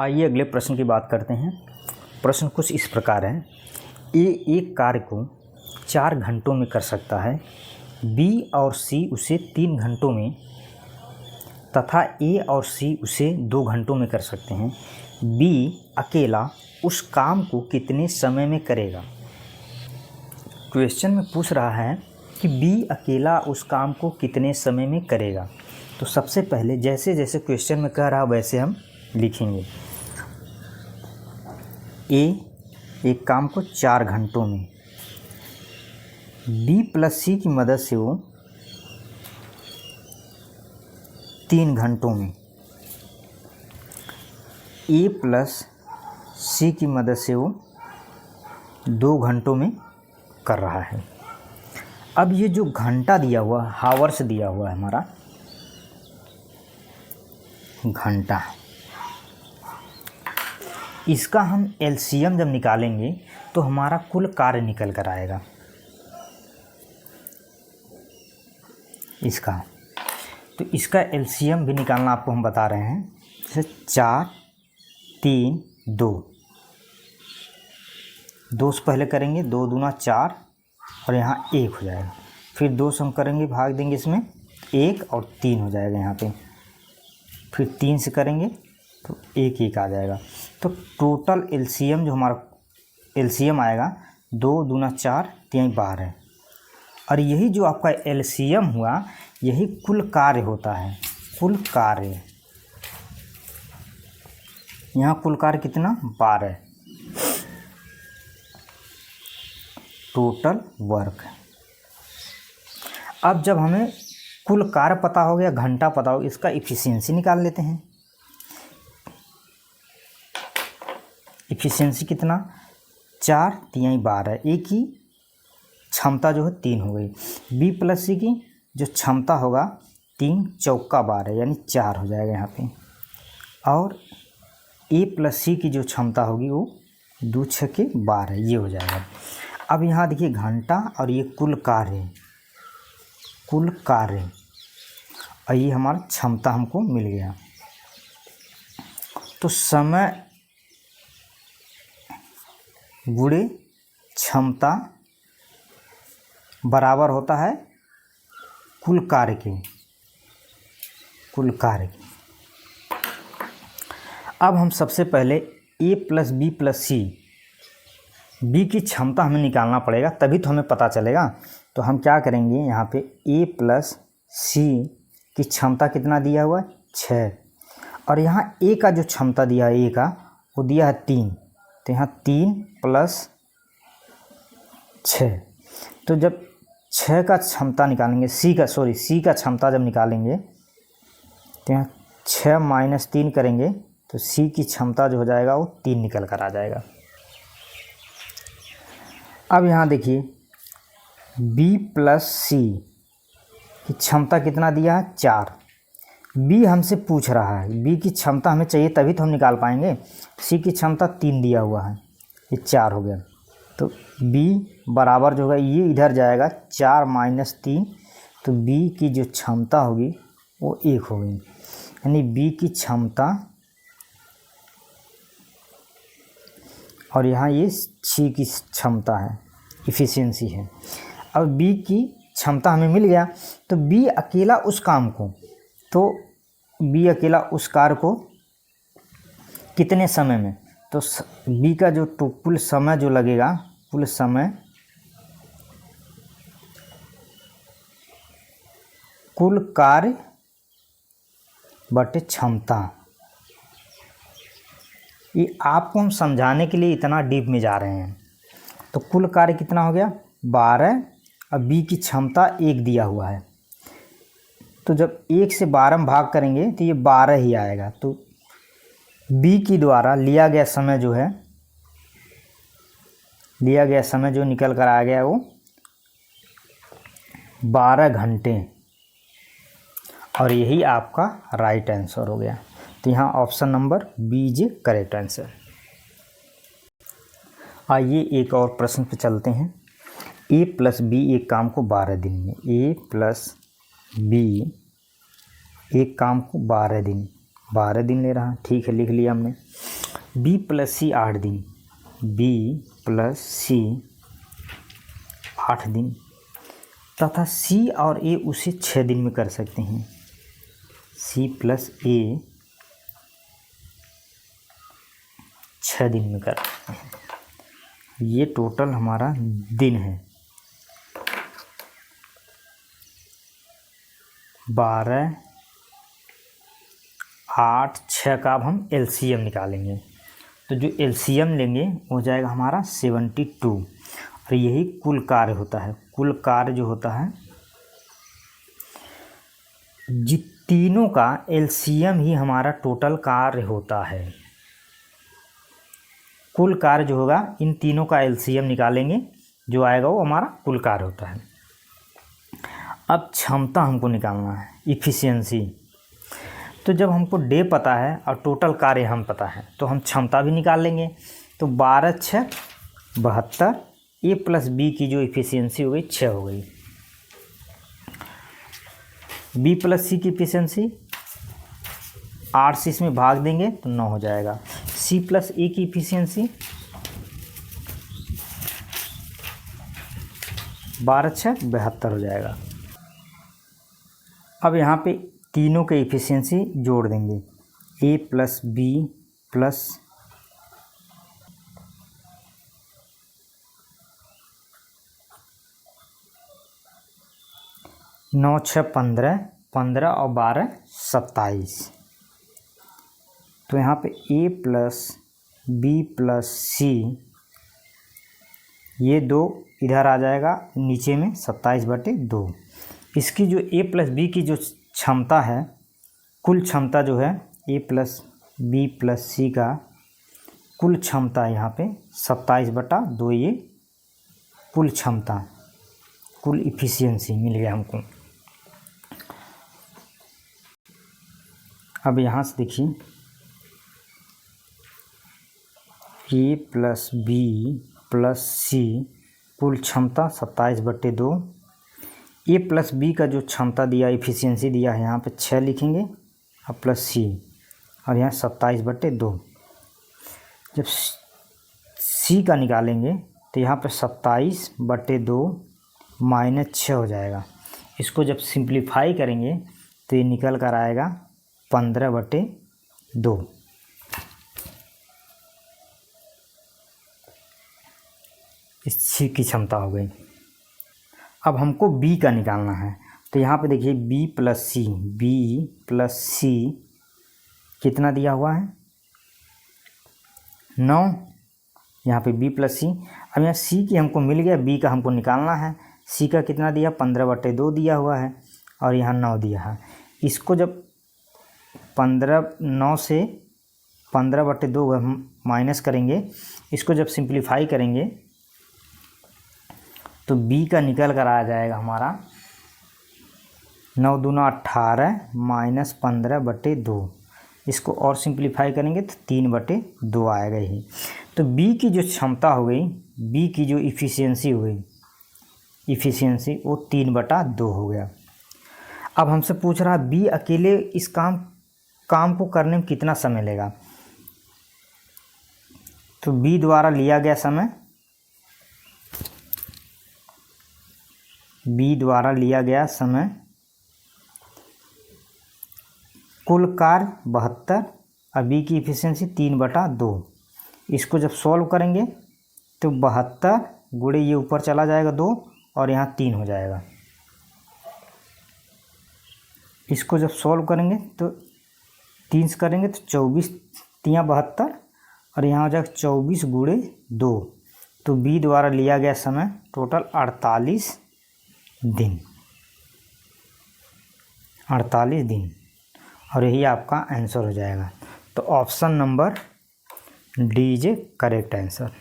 आइए अगले प्रश्न की बात करते हैं। प्रश्न कुछ इस प्रकार है। ए एक कार्य को 4 घंटों में कर सकता है, बी और सी उसे 3 घंटों में तथा ए और सी उसे 2 घंटों में कर सकते हैं। बी अकेला उस काम को कितने समय में करेगा। क्वेश्चन में पूछ रहा है कि बी अकेला उस काम को कितने समय में करेगा। तो सबसे पहले जैसे जैसे क्वेश्चन में कह रहा वैसे हम लिखेंगे। ए एक काम को 4 घंटों में, बी प्लस सी की मदद से वो 3 घंटों में, ए प्लस सी की मदद से वो 2 घंटों में कर रहा है। अब ये जो घंटा दिया हुआ, हावर्स दिया हुआ है हमारा घंटा, इसका हम एलसीएम जब निकालेंगे तो हमारा कुल कार्य निकल कर आएगा इसका। तो इसका एलसीएम भी निकालना आपको हम बता रहे हैं। जैसे 4, 3, 2, 2 से पहले करेंगे, 2 दूना 4 और यहाँ 1 हो जाएगा। फिर 2 से हम करेंगे, भाग देंगे इसमें 1 और 3 हो जाएगा यहाँ पे। फिर 3 से करेंगे तो 1 1 आ जाएगा। तो टोटल एलसीएम जो हमारा एलसीएम आएगा 2 दूना 4 3 12। और यही जो आपका एलसीएम हुआ यही कुल कार्य होता है। कुल कार्य यहाँ कुल कार्य कितना 12 टोटल वर्क। अब जब हमें कुल कार्य पता हो गया, घंटा पता हो, इसका इफ़िशियंसी निकाल लेते हैं। इफ़िशियंसी कितना 4 3 12, ए की क्षमता जो है 3 हो गई। बी प्लस सी की जो क्षमता होगा 3 चौका 12 यानी 4 हो जाएगा यहाँ पे। और ए प्लस सी की जो क्षमता होगी वो 2 6 12 ये हो जाएगा। अब यहाँ देखिए घंटा और ये कुल कार्य और ये हमारा क्षमता हमको मिल गया। तो समय गुणे क्षमता बराबर होता है कुल कार्य के। अब हम सबसे पहले ए प्लस बी प्लस सी, बी की क्षमता हमें निकालना पड़ेगा तभी तो हमें पता चलेगा। तो हम क्या करेंगे, यहाँ पे ए प्लस सी की क्षमता कितना दिया हुआ है 6 और यहाँ ए का जो क्षमता दिया है ए का वो दिया है 3। तो यहाँ 3 प्लस 6। तो जब 6 का क्षमता निकालेंगे, सी का क्षमता जब निकालेंगे तो यहाँ 6 माइनस 3 करेंगे तो सी की क्षमता जो हो जाएगा वो 3 निकल कर आ जाएगा। अब यहाँ देखिए बी प्लस सी की क्षमता कितना दिया है 4। बी हमसे पूछ रहा है, बी की क्षमता हमें चाहिए तभी तो हम निकाल पाएंगे। सी की क्षमता 3 दिया हुआ है, ये 4 हो गया। तो बी बराबर जो होगा ये इधर जाएगा 4 माइनस 3, तो बी की जो क्षमता होगी वो 1 होगी। यानी बी की क्षमता और यहाँ ये सी की क्षमता है, इफ़िशियंसी है। अब बी की क्षमता हमें मिल गया तो बी अकेला उस काम को, तो बी अकेला उस कार्य को कितने समय में, तो बी का जो कुल समय जो लगेगा, कुल समय कुल कार्य बटे क्षमता। ये आपको हम समझाने के लिए इतना डीप में जा रहे हैं। तो कुल कार्य कितना हो गया 12। अब बी की क्षमता 1 दिया हुआ है, तो जब 1 से 12 में भाग करेंगे तो ये 12 ही आएगा। तो बी की द्वारा लिया गया समय जो है, लिया गया समय जो निकल कर आ गया वो 12 घंटे, और यही आपका राइट आंसर हो गया। तो यहाँ option number B is correct answer. आइए एक और प्रश्न पे चलते हैं। ए प्लस बी एक काम को 12 दिन में, ए प्लस बी एक काम को 12 दिन 12 दिन ले रहा, ठीक है, लिख लिया हमने। बी प्लस सी 8 दिन, बी प्लस सी 8 दिन, तथा सी और ए उसे 6 दिन में कर सकते हैं। सी प्लस ए 6 दिन में कर सकते हैं। ये टोटल हमारा दिन है। 12, 8, 6 का अब हम एलसीएम निकालेंगे। तो जो एलसीएम लेंगे वो हो जाएगा हमारा 72। और यही कुल कार्य होता है। कुल कार्य जो होता है, तीनों का एलसीएम ही हमारा टोटल कार्य होता है। कुल कार्य जो होगा, इन तीनों का एलसीएम निकालेंगे, जो आएगा वो हमारा कुल कार्य होता है। अब क्षमता हमको निकालना है, इफ़िशियंसी। तो जब हमको डे पता है और टोटल कार्य हम पता है, तो हम क्षमता भी निकाल लेंगे। तो 12 6 72, ए प्लस बी की जो इफ़िशियंसी हो गई 6 हो गई। बी प्लस सी की इफ़िशियंसी 8 से इसमें भाग देंगे तो 9 हो जाएगा। सी प्लस ए की इफ़िशियंसी 12 6 72 हो जाएगा। अब यहाँ पे तीनों के इफ़िशियंसी जोड़ देंगे, ए प्लस बी प्लस 9 6 15, 15 और 12 27। तो यहाँ पे ए प्लस बी प्लस सी, ये 2 इधर आ जाएगा नीचे में, 27/2। इसकी जो ए प्लस बी की जो क्षमता है, कुल क्षमता जो है ए प्लस बी प्लस सी का कुल क्षमता यहाँ पे 27/2, ये कुल क्षमता, कुल इफ़िशियंसी मिल गया हमको। अब यहाँ से देखिए, ए प्लस बी प्लस सी कुल क्षमता 27/2। ए प्लस बी का जो क्षमता दिया, इफ़िशियंसी दिया है, यहाँ पे 6 लिखेंगे और प्लस सी, और यहाँ 27/2। जब सी का निकालेंगे तो यहाँ पे 27/2 - 6 हो जाएगा। इसको जब सिंप्लीफाई करेंगे तो ये निकल कर आएगा 15/2। इस सी की क्षमता हो गई। अब हमको बी का निकालना है। तो यहाँ पे देखिए, बी प्लस सी कितना दिया हुआ है, 9। यहाँ पे बी प्लस सी। अब यहाँ सी की हमको मिल गया, बी का हमको निकालना है। सी का कितना दिया, 15/2 दिया हुआ है, और यहाँ 9 दिया है। इसको जब 9 से 15/2 हम माइनस करेंगे, इसको जब सिंप्लीफाई करेंगे तो b का निकल कर आ जाएगा हमारा 9 दूना 18 - 15/2। इसको और सिंप्लीफाई करेंगे तो 3/2 आएगा ही। तो b की जो क्षमता हो गई, b की जो इफ़िशियंसी हो गई, इफ़िशियंसी वो 3/2 हो गया। अब हमसे पूछ रहा है b अकेले इस काम को करने में कितना समय लेगा। तो b द्वारा लिया गया समय, बी द्वारा लिया गया समय, कुल कार्य 72 और बी की इफ़िशियंसी 3/2। इसको जब सॉल्व करेंगे तो 72 गुणे ये ऊपर चला जाएगा 2, और यहाँ 3 हो जाएगा। इसको जब सॉल्व करेंगे तो 3 से करेंगे तो 24 3 72, और यहाँ हो जाएगा 24 गुणे 2। तो बी द्वारा लिया गया समय टोटल 48 दिन, 48 दिन, और यही आपका आंसर हो जाएगा। तो option number D is A correct answer.